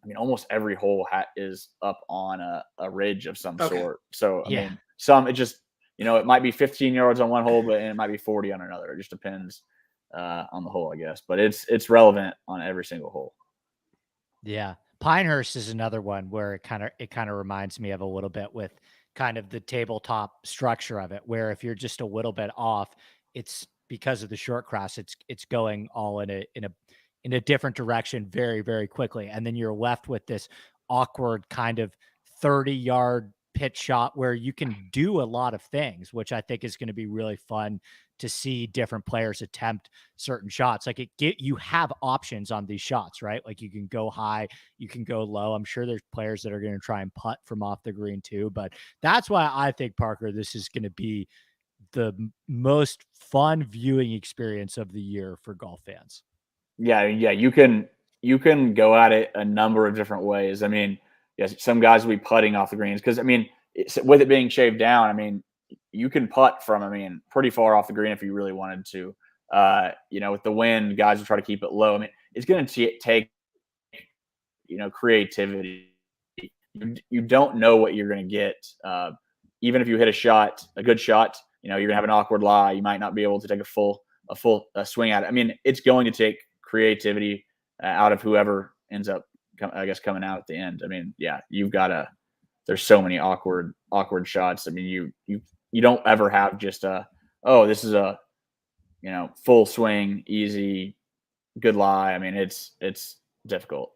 mean, almost every hole is up on a ridge of some sort. So, I mean, it just, it might be 15 yards on one hole, but it might be 40 on another. It just depends on the hole, I guess. But it's relevant on every single hole. Yeah. Pinehurst is another one where it kind of reminds me of a little bit with kind of the tabletop structure of it, where if you're just a little bit off, it's because of the short cross, it's going all in a different direction very, very quickly. And then you're left with this awkward kind of 30-yard pitch shot where you can do a lot of things, which I think is going to be really fun to see different players attempt certain shots. Like you have options on these shots, right? Like you can go high, you can go low. I'm sure there's players that are going to try and putt from off the green too, but that's why I think, Parker, this is going to be the most fun viewing experience of the year for golf fans. Yeah. You can go at it a number of different ways. I mean, yes, some guys will be putting off the greens because, I mean, with it being shaved down, I mean, you can putt from, pretty far off the green if you really wanted to. With the wind, guys will try to keep it low. I mean, it's going to take, creativity. You don't know what you're going to get. Even if you hit a good shot, you're going to have an awkward lie. You might not be able to take a full swing at it. I mean, it's going to take creativity out of whoever ends up, I guess, coming out at the end. I mean, yeah, there's so many awkward shots. I mean, you don't ever have just this is a, full swing, easy, good lie. I mean, it's difficult.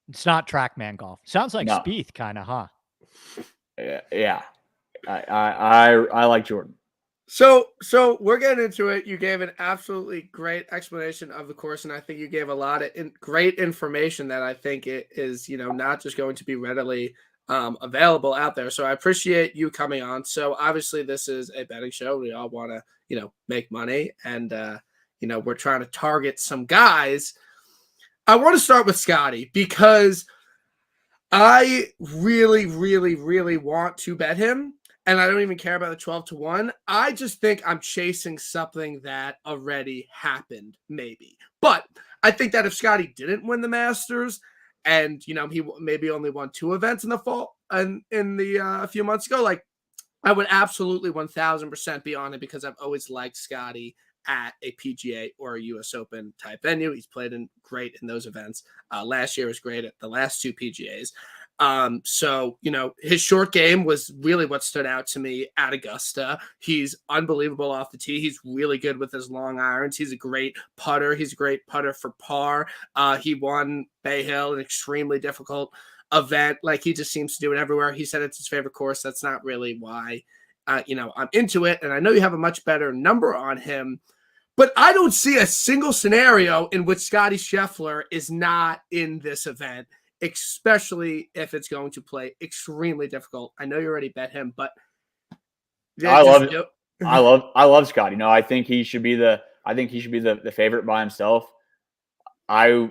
It's not TrackMan golf. Sounds like No. Spieth kind of, huh? Yeah. I like Jordan. So we're getting into it. You gave an absolutely great explanation of the course, and I think you gave a lot of great information that I think it is, not just going to be readily available out there. So I appreciate you coming on. So obviously this is a betting show. We all want to, make money, and we're trying to target some guys. I want to start with Scotty because I really, really, really want to bet him. And I don't even care about the 12-1. I just think I'm chasing something that already happened, maybe. But I think that if Scotty didn't win the Masters, and he maybe only won 2 events in the fall and in the a few months ago, like I would absolutely 1000% be on it because I've always liked Scotty at a PGA or a US Open type venue. He's played great in those events. Last year was great at the last 2 PGAs. So, his short game was really what stood out to me at Augusta. He's unbelievable off the tee. He's really good with his long irons. He's a great putter. He's a great putter for par. He won Bay Hill, an extremely difficult event. Like, he just seems to do it everywhere. He said it's his favorite course. That's not really why, I'm into it. And I know you have a much better number on him, but I don't see a single scenario in which Scotty Scheffler is not in this event, especially if it's going to play extremely difficult. I know you already bet him, but I love Scotty. I think he should be the favorite by himself. I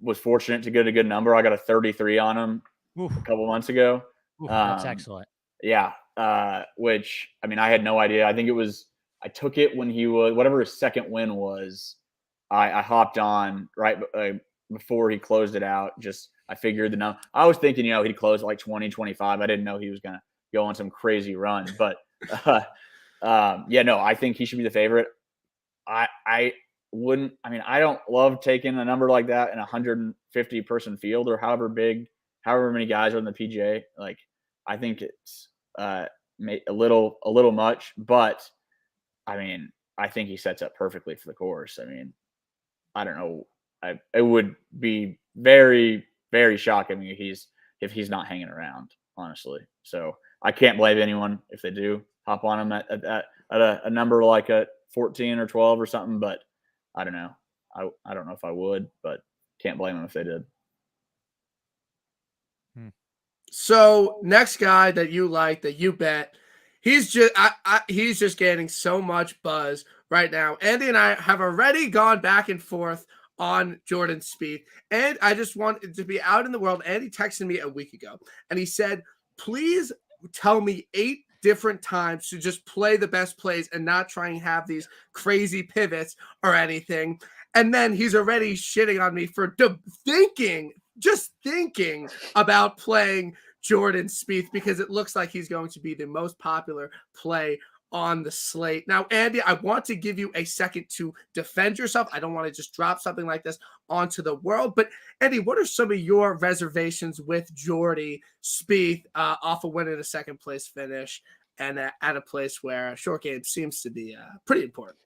was fortunate to get a good number. I got a 33 on him a couple months ago. That's excellent. Yeah. Which, I had no idea. I think I took it when he was, whatever his second win was, I hopped on right before he closed it out. I figured the number. I was thinking, he'd close at like 20, 25. I didn't know he was going to go on some crazy run, but I think he should be the favorite. I wouldn't, I don't love taking a number like that in a 150 person field or however many guys are in the PGA. Like, I think it's a little much, but I think he sets up perfectly for the course. I don't know it would be very, very shocking if he's not hanging around, honestly. So I can't blame anyone if they do hop on him at a number like a 14 or 12 or something. But I don't know. I don't know if I would, but can't blame them if they did. So next guy that you like, that you bet, he's just getting so much buzz right now. Andy and I have already gone back and forth on Jordan Spieth, and I just wanted to be out in the world. Andy texted me a week ago, and he said, "Please tell me 8 different times to just play the best plays and not try and have these crazy pivots or anything." And then he's already shitting on me for just thinking about playing Jordan Spieth, because it looks like he's going to be the most popular play on the slate. Now, Andy, I want to give you a second to defend yourself. I don't want to just drop something like this onto the world. But Andy, what are some of your reservations with Jordy Spieth off a win in a second place finish and at a place where a short game seems to be pretty important?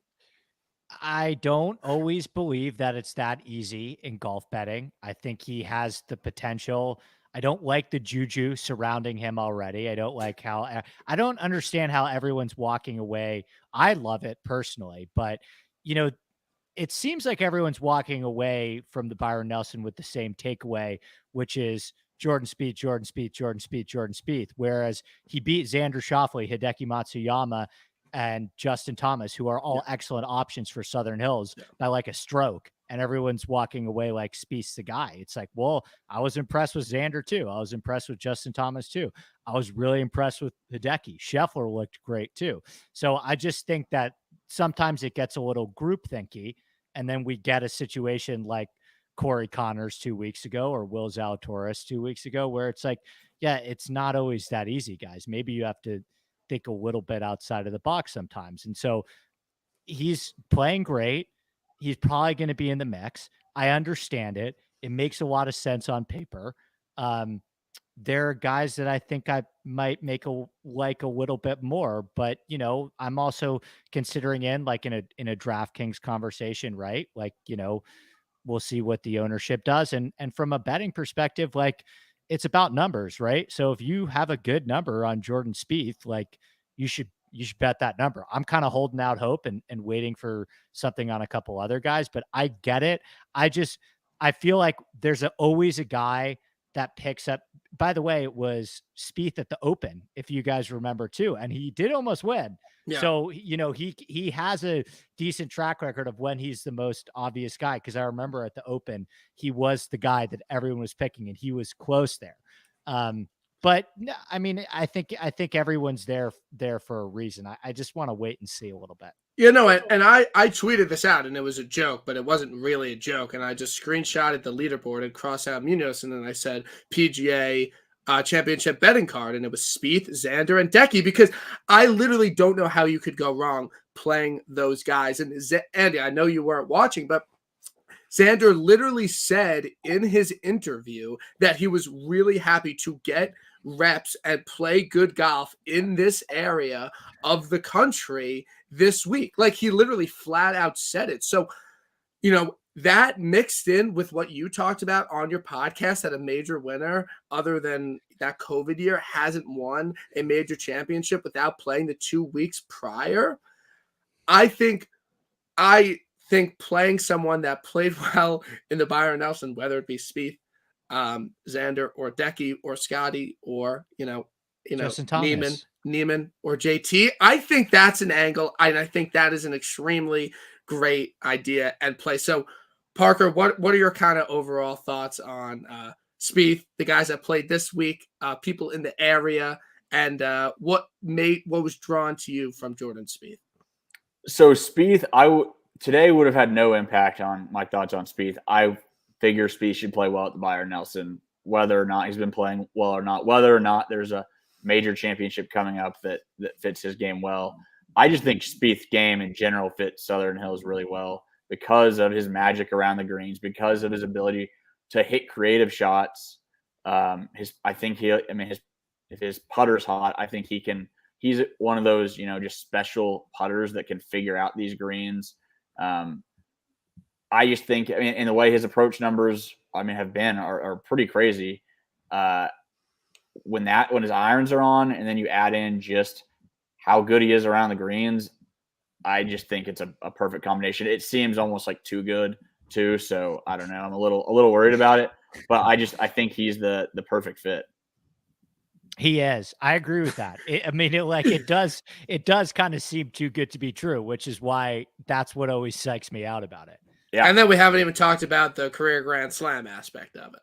I don't always believe that it's that easy in golf betting. I think he has the potential. I don't like the juju surrounding him already. I don't like how I don't understand how everyone's walking away. I love it personally, but you know, it seems like everyone's walking away from the Byron Nelson with the same takeaway, which is Jordan Spieth, Jordan Spieth, Jordan Spieth, Jordan Spieth. Whereas he beat Xander Schauffele, Hideki Matsuyama, and Justin Thomas, who are all excellent options for Southern Hills by like a stroke. And everyone's walking away like Spieth's the guy. It's like, well, I was impressed with Xander too. I was impressed with Justin Thomas too. I was really impressed with Hideki. Scheffler looked great too. So I just think that sometimes it gets a little group thinky, and then we get a situation like Corey Connors 2 weeks ago or Will Zalatoris 2 weeks ago, where it's like, yeah, it's not always that easy, guys. Maybe you have to think a little bit outside of the box sometimes. And so he's playing great. He's probably going to be in the mix. I understand it. It makes a lot of sense on paper. There are guys that I think I might make a little bit more, but you know, I'm also considering in a DraftKings conversation, right? Like, you know, we'll see what the ownership does. And from a betting perspective, like it's about numbers, right? So if you have a good number on Jordan Spieth, like you should bet that number. I'm kind of holding out hope and waiting for something on a couple other guys, but I get it. I feel like there's always a guy that picks up. By the way, it was Spieth at the Open, if you guys remember too, and he did almost win. Yeah. So, you know, he has a decent track record of when he's the most obvious guy. Cause I remember at the Open, he was the guy that everyone was picking and he was close there. But no, I mean, I think everyone's there for a reason. I just want to wait and see a little bit. You know, and I tweeted this out, and it was a joke, but it wasn't really a joke. And I just screenshotted the leaderboard and crossed out Munoz, and then I said PGA Championship betting card, and it was Spieth, Xander, and Decky, because I literally don't know how you could go wrong playing those guys. And Andy, I know you weren't watching, but Xander literally said in his interview that he was really happy to get reps and play good golf in this area of the country this week. Like, he literally flat out said it. So, you know, that mixed in with what you talked about on your podcast, that a major winner other than that COVID year hasn't won a major championship without playing the 2 weeks prior. I think playing someone that played well in the Byron Nelson, whether it be Spieth, Xander, or Decky, or Scotty, or Justin Thomas, Neiman, or JT, I think that's an angle, and I think that is an extremely great idea and play. So, Parker, what are your kind of overall thoughts on Spieth, the guys that played this week, people in the area, and what was drawn to you from Jordan Spieth? So Spieth, today would have had no impact on my thoughts on Spieth. I figure Spieth should play well at the Byron Nelson, whether or not he's been playing well or not, whether or not there's a major championship coming up that fits his game well. I just think Spieth's game in general fits Southern Hills really well because of his magic around the greens, because of his ability to hit creative shots. If his putter's hot, I think he's one of those, just special putters that can figure out these greens. I just think, I mean, in the way his approach numbers, I mean, have been are pretty crazy. When his irons are on, and then you add in just how good he is around the greens, I just think it's a perfect combination. It seems almost like too good too. So I don't know. I'm a little worried about it, but I think he's the perfect fit. He is. I agree with that. It does kind of seem too good to be true, which is why that's what always psychs me out about it. Yeah. And then we haven't even talked about the career Grand Slam aspect of it.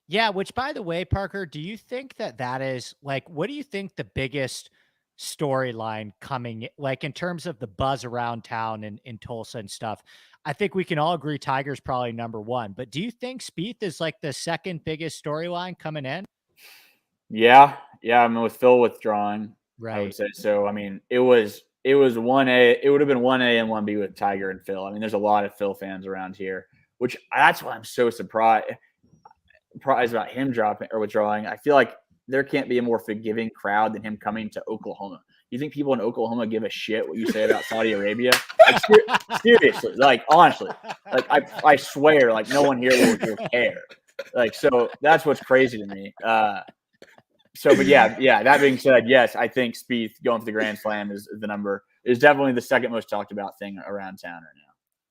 Yeah, which, by the way, Parker, do you think that is like, what do you think the biggest storyline coming, like in terms of the buzz around town and in Tulsa and stuff? I think we can all agree Tiger's probably number one, but do you think Spieth is like the second biggest storyline coming in? Yeah. I mean, with Phil withdrawing, right. I would say so. I mean, it was 1A. It would have been 1A and 1B with Tiger and Phil. I mean, there's a lot of Phil fans around here, which that's why I'm so surprised about him dropping or withdrawing. I feel like there can't be a more forgiving crowd than him coming to Oklahoma. You think people in Oklahoma give a shit what you say about Saudi Arabia? Like, seriously, like honestly, like I swear, like no one here will care. Like, so that's what's crazy to me. But yeah. That being said, yes, I think Spieth going for the Grand Slam is definitely the second most talked about thing around town right now.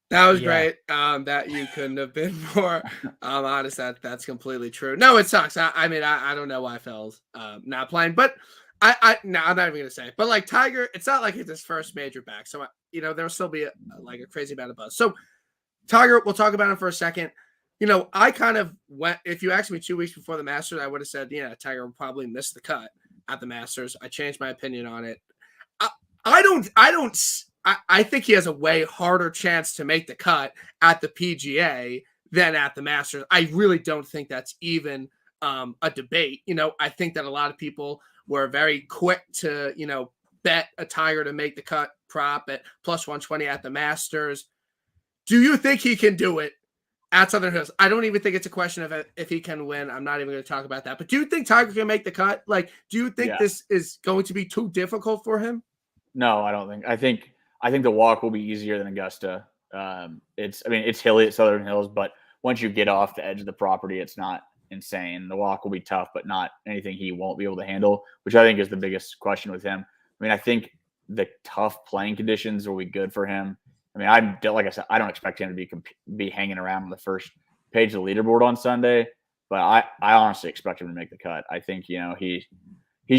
That was great. That you couldn't have been more honest. That's completely true. No, it sucks. I mean, I don't know why Phil's not playing, but I'm not even gonna say it. But like Tiger, it's not like it's his first major back, so there'll still be a crazy amount of buzz. So Tiger, we'll talk about him for a second. I kind of went. If you asked me 2 weeks before the Masters, I would have said, yeah, Tiger will probably miss the cut at the Masters. I changed my opinion on it. I think he has a way harder chance to make the cut at the PGA than at the Masters. I really don't think that's even a debate. I think that a lot of people were very quick to, bet a Tiger to make the cut prop at plus 120 at the Masters. Do you think he can do it at Southern Hills? I don't even think it's a question of if he can win. I'm not even going to talk about that. But do you think Tiger can make the cut? Like, do you think this is going to be too difficult for him? No, I don't think. I think the walk will be easier than Augusta. It's hilly at Southern Hills, but once you get off the edge of the property, it's not insane. The walk will be tough, but not anything he won't be able to handle, which I think is the biggest question with him. I mean, I think the tough playing conditions will be good for him. I mean, like I said, I don't expect him to be hanging around on the first page of the leaderboard on Sunday, but I honestly expect him to make the cut. I think he's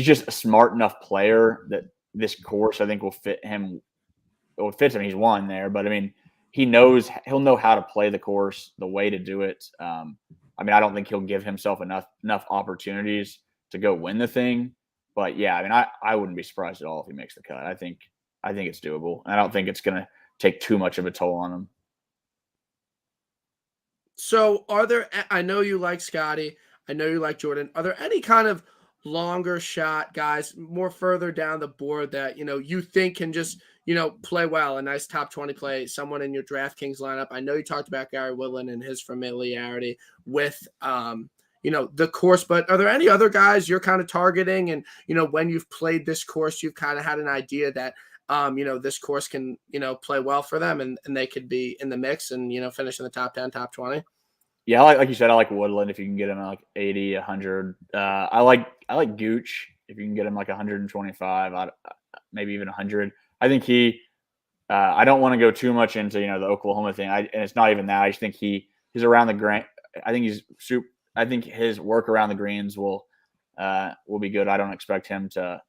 just a smart enough player that this course I think will fit him. It fits him. He's won there, but I mean, he'll know how to play the course, the way to do it. I mean, I don't think he'll give himself enough opportunities to go win the thing. But yeah, I mean, I wouldn't be surprised at all if he makes the cut. I think it's doable. I don't think it's going to take too much of a toll on him. So I know you like Scotty. I know you like Jordan. Are there any kind of longer shot guys more further down the board that, you think can just, play well, a nice top 20 play, someone in your DraftKings lineup? I know you talked about Gary Woodland and his familiarity with, the course, but are there any other guys you're kind of targeting? And, when you've played this course, you've kind of had an idea that, this course can, play well for them and they could be in the mix and, finish in the top 10, top 20. Yeah, like you said, I like Woodland if you can get him at like 80, 100. I like Gooch if you can get him like 125, maybe even 100. I think I don't want to go too much into the Oklahoma thing. And it's not even that. I just think he's around the green. I think his work around the greens will be good. I don't expect him to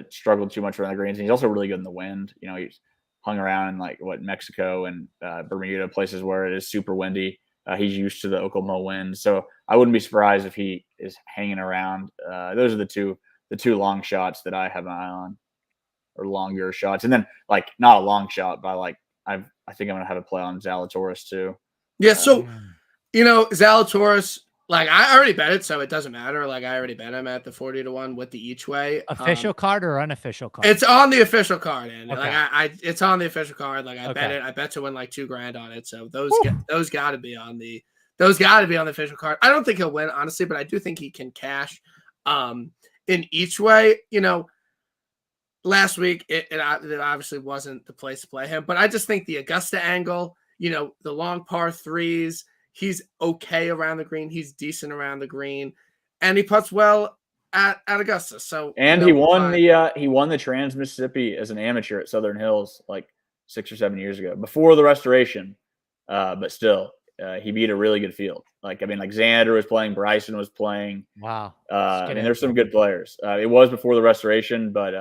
struggle too much around the greens. And he's also really good in the wind. He's hung around in Mexico and Bermuda, places where it is super windy. He's used to the Oklahoma wind, so I wouldn't be surprised if he is hanging around. Those are the two long shots that I have an eye on, or longer shots, and then not a long shot, but I think I'm gonna have a play on Zalatoris too. Yeah, so Zalatoris, I already bet it, so it doesn't matter. I already bet him at the 40-1 with the each way. Official card or unofficial card? It's on the official card, and okay. It's on the official card. Bet it. I bet to win $2,000 on it. So those got to be on the official card. I don't think he'll win, honestly, but I do think he can cash. In each way, last week it obviously wasn't the place to play him, but I just think the Augusta angle the long par threes. He's okay around the green. He's decent around the green, and he puts well at Augusta. So and he won the Trans Mississippi as an amateur at Southern Hills like 6 or 7 years ago before the restoration. But still, he beat a really good field. Like Xander was playing, Bryson was playing. Wow. There's some good players. It was before the restoration, but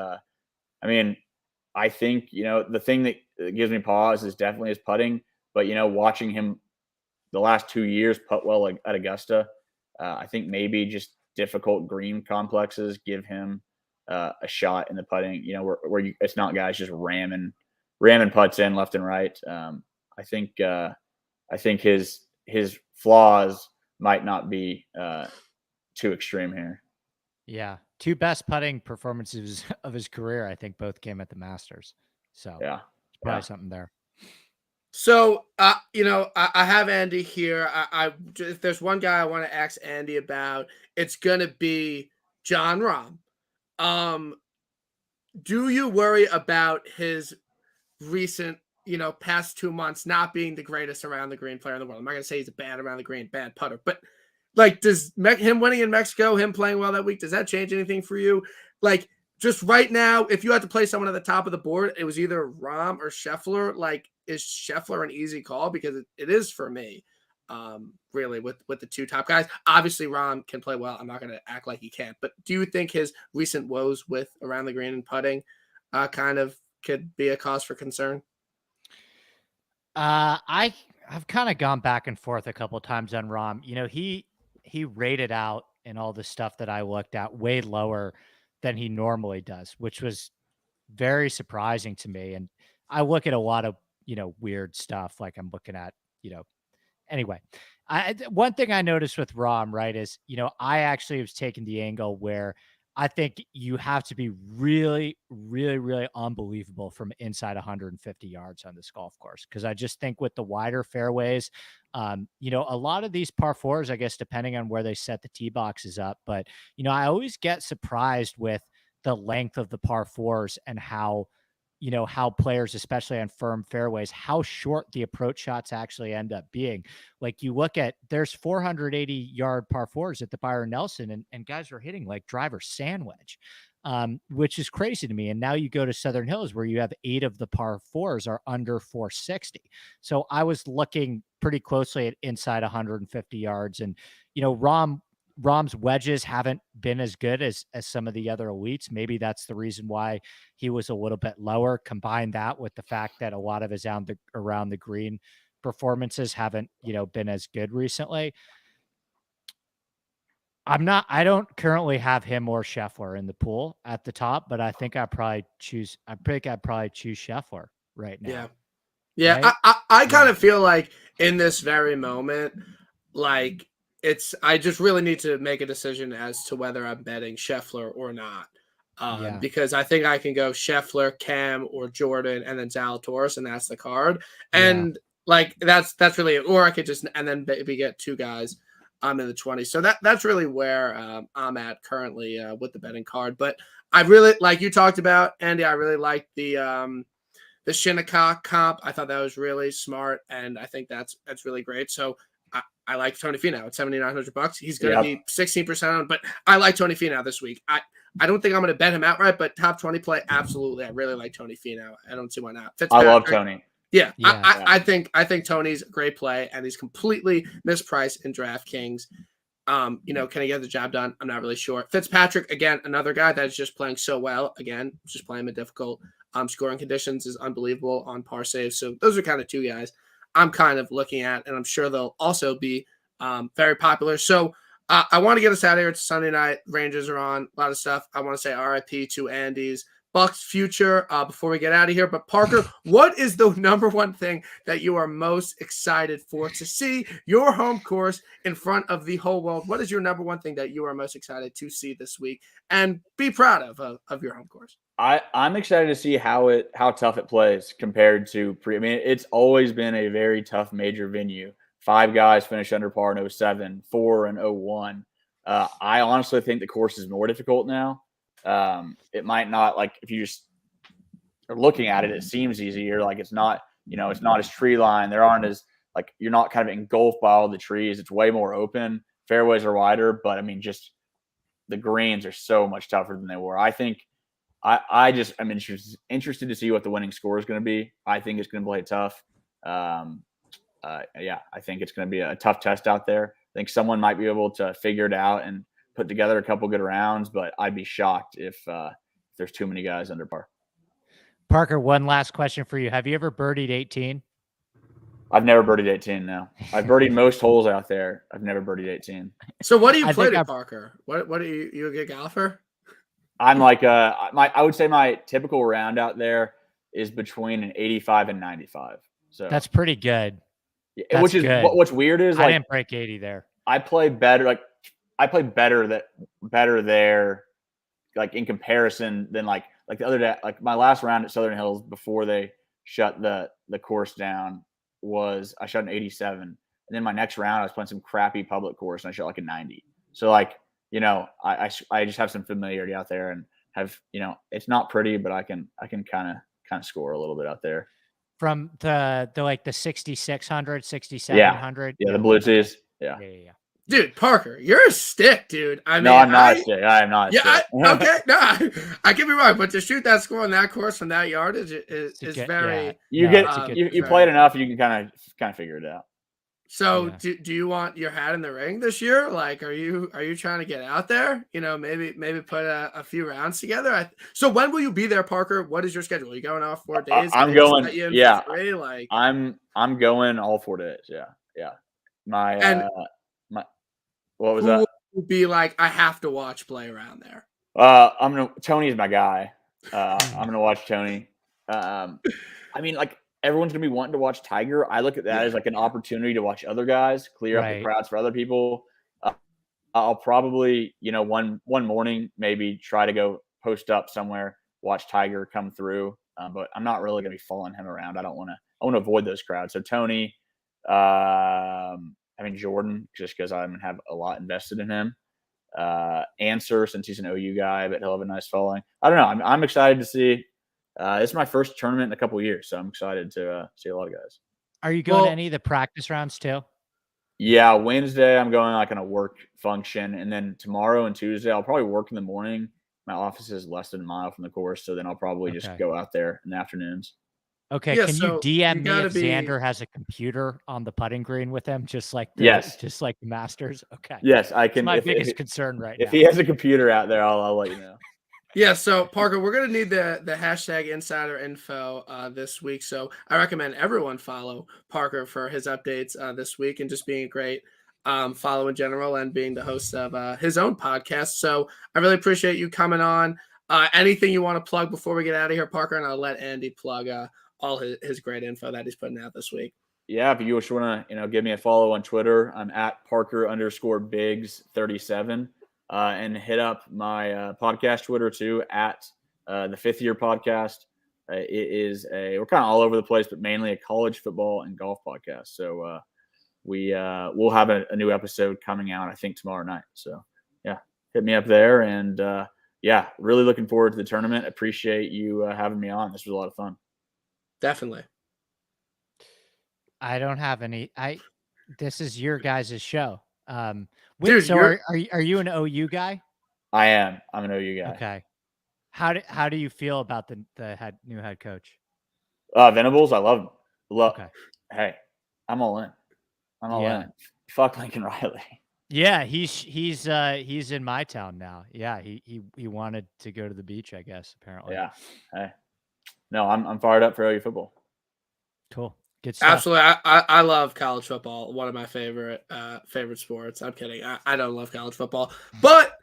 I think the thing that gives me pause is definitely his putting. But watching him the last 2 years putt well at Augusta, I think maybe just difficult green complexes give him a shot in the putting. Where it's not guys just ramming putts in left and right. I think his flaws might not be too extreme here. Yeah, 2 best putting performances of his career, I think, both came at the Masters. So yeah, it's probably something there. So, I have Andy here. If there's one guy I want to ask Andy about, it's gonna be Jon Rahm. Do you worry about his recent, past 2 months not being the greatest around the green player in the world? I'm not gonna say he's a bad around the green, bad putter, but does him winning in Mexico, him playing well that week, does that change anything for you? Just right now, if you had to play someone at the top of the board, it was either Rahm or Scheffler. Is Scheffler an easy call? Because it is for me, really, with the 2 top guys. Obviously, Rahm can play well. I'm not going to act like he can't. But do you think his recent woes with around the green and putting kind of could be a cause for concern? I've kind of gone back and forth a couple of times on Rahm. He rated out in all the stuff that I looked at way lower than he normally does, which was very surprising to me. And I look at a lot of, weird stuff. Like I'm looking at, anyway, one thing I noticed with Rahm, right, is, I actually was taking the angle where I think you have to be really, really, really unbelievable from inside 150 yards on this golf course. Cause I just think with the wider fairways, a lot of these par fours, I guess, depending on where they set the tee boxes up, but, I always get surprised with the length of the par fours and how players, especially on firm fairways, how short the approach shots actually end up being. Like you look at, there's 480-yard par fours at the Byron Nelson, and guys are hitting like driver sandwich, which is crazy to me. And now you go to Southern Hills where you have 8 of the par fours are under 460. So I was looking pretty closely at inside 150 yards, and Rahm's wedges haven't been as good as some of the other elites. Maybe that's the reason why he was a little bit lower. Combine that with the fact that a lot of his around the green performances haven't, been as good recently. I don't currently have him or Scheffler in the pool at the top, but I think I'd probably choose Scheffler right now. Yeah. Right? I kind of feel like in this very moment, I just really need to make a decision as to whether I'm betting Scheffler or not. Because I think I can go Scheffler, Cam, or Jordan, and then Zalatoris, and that's the card. And that's really it. Or I could just, and then maybe get 2 guys in the 20s. So that's really where I'm at currently with the betting card. But I really, like you talked about, Andy, I really like the Shinnecock comp. I thought that was really smart, and I think that's really great. So I like Tony Finau at $7,900. He's going to be 16% on, but I like Tony Finau this week. I don't think I'm going to bet him outright, but top 20 play, absolutely. I really like Tony Finau. I don't see why not. I love Tony. Yeah. I think Tony's a great play, and he's completely mispriced in DraftKings. Can he get the job done? I'm not really sure. Fitzpatrick, again, another guy that's just playing so well. Again, just playing in difficult scoring conditions is unbelievable on par saves. So those are kind of 2 guys I'm kind of looking at, and I'm sure they'll also be very popular. So I want to get us out of here. It's Sunday night. Rangers are on. A lot of stuff. I want to say RIP to Andy's Bucks future before we get out of here. But Parker, what is the number one thing that you are most excited for to see your home course in front of the whole world? What is your number one thing that you are most excited to see this week and be proud of your home course? I'm excited to see how tough it plays compared to it's always been a very tough major venue. 5 guys finished under par in 07, 4 in 01. I honestly think the course is more difficult now. It might not, if you just are looking at it, it seems easier. It's not it's not as tree lined. There aren't as like you're not kind of engulfed by all the trees. It's way more open. Fairways are wider, but I mean, just the greens are so much tougher than they were. I think I'm interested to see what the winning score is going to be. I think it's going to play tough. I think it's going to be a tough test out there. I think someone might be able to figure it out and put together a couple good rounds, but I'd be shocked if there's too many guys under par. Parker, one last question for you. Have you ever birdied 18? I've never birdied 18. No, I've birdied most holes out there. I've never birdied 18. So what do you play to, Parker? What are you a good golfer? I'm like I would say my typical round out there is between an 85 and 95. So that's pretty good. That's which is good. What's weird is I didn't break 80 there. I play better. I play better there, like in comparison than like the other day. Like my last round at Southern Hills before they shut the course down was I shot an 87, and then my next round I was playing some crappy public course and I shot like a 90. So like I just have some familiarity out there and have it's not pretty, but I can kind of score a little bit out there. From the like the 6,600, 6,700. Yeah, the Bluetooth. Yeah. Dude, Parker, you're a stick, dude. I mean, no, I'm not a stick. I am not. Yeah, okay. No, I could be wrong, but to shoot that score on that course from that yardage is very. Yeah. You play it enough, you can kind of figure it out. So, do you want your hat in the ring this year? Like, are you trying to get out there? Maybe put a few rounds together. So, when will you be there, Parker? What is your schedule? Are you going off 4 days? I'm going. Yeah, like I'm going all 4 days. Yeah. What was that? Would be like I have to watch play around there. Tony's my guy. I'm gonna watch Tony. I mean, like everyone's gonna be wanting to watch Tiger. I look at that as like an opportunity to watch other guys, clear up the crowds for other people. I'll probably, one morning maybe try to go post up somewhere, watch Tiger come through. But I'm not really gonna be following him around. I want to avoid those crowds. So Tony, Jordan, just because I have a lot invested in him. Answer, since he's an OU guy, but he'll have a nice following. I don't know. I'm excited to see. This is my first tournament in a couple of years, so I'm excited to see a lot of guys. Are you going to any of the practice rounds too? Yeah, Wednesday I'm going like on a work function, and then tomorrow and Tuesday I'll probably work in the morning. My office is less than a mile from the course, so then I'll probably just go out there in the afternoons. Okay, can you DM me if Xander has a computer on the putting green with him, just like the Masters? Okay. Yes, I can. It's my biggest concern right now. If he has a computer out there, I'll let you know. Yeah, so Parker, we're gonna need the hashtag insider info this week. So I recommend everyone follow Parker for his updates this week and just being a great follow in general and being the host of his own podcast. So I really appreciate you coming on. Anything you want to plug before we get out of here, Parker, and I'll let Andy plug all his great info that he's putting out this week. Yeah, if you just want to, give me a follow on Twitter, I'm at Parker_Biggs37, and hit up my podcast Twitter too at the Fifth Year Podcast. We're kind of all over the place, but mainly a college football and golf podcast. So we'll have a new episode coming out, I think tomorrow night. So yeah, hit me up there, and really looking forward to the tournament. Appreciate you having me on. This was a lot of fun. Definitely. I don't have any. This is your guys' show. Dude, so are you an OU guy? I am. I'm an OU guy. Okay. How do you feel about the new head coach? Venables, I love him. Okay. Hey, I'm all in. In. Fuck Lincoln Riley. Yeah, he's in my town now. Yeah, he wanted to go to the beach, I guess, apparently. Yeah. Hey. No, I'm fired up for OU football. Cool. Good stuff. Absolutely. I love college football. One of my favorite sports. I'm kidding. I don't love college football, but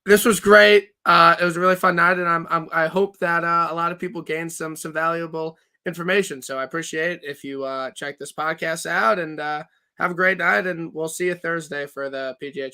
this was great. It was a really fun night, and I hope that a lot of people gained some valuable information. So I appreciate if you check this podcast out, and have a great night, and we'll see you Thursday for the PGA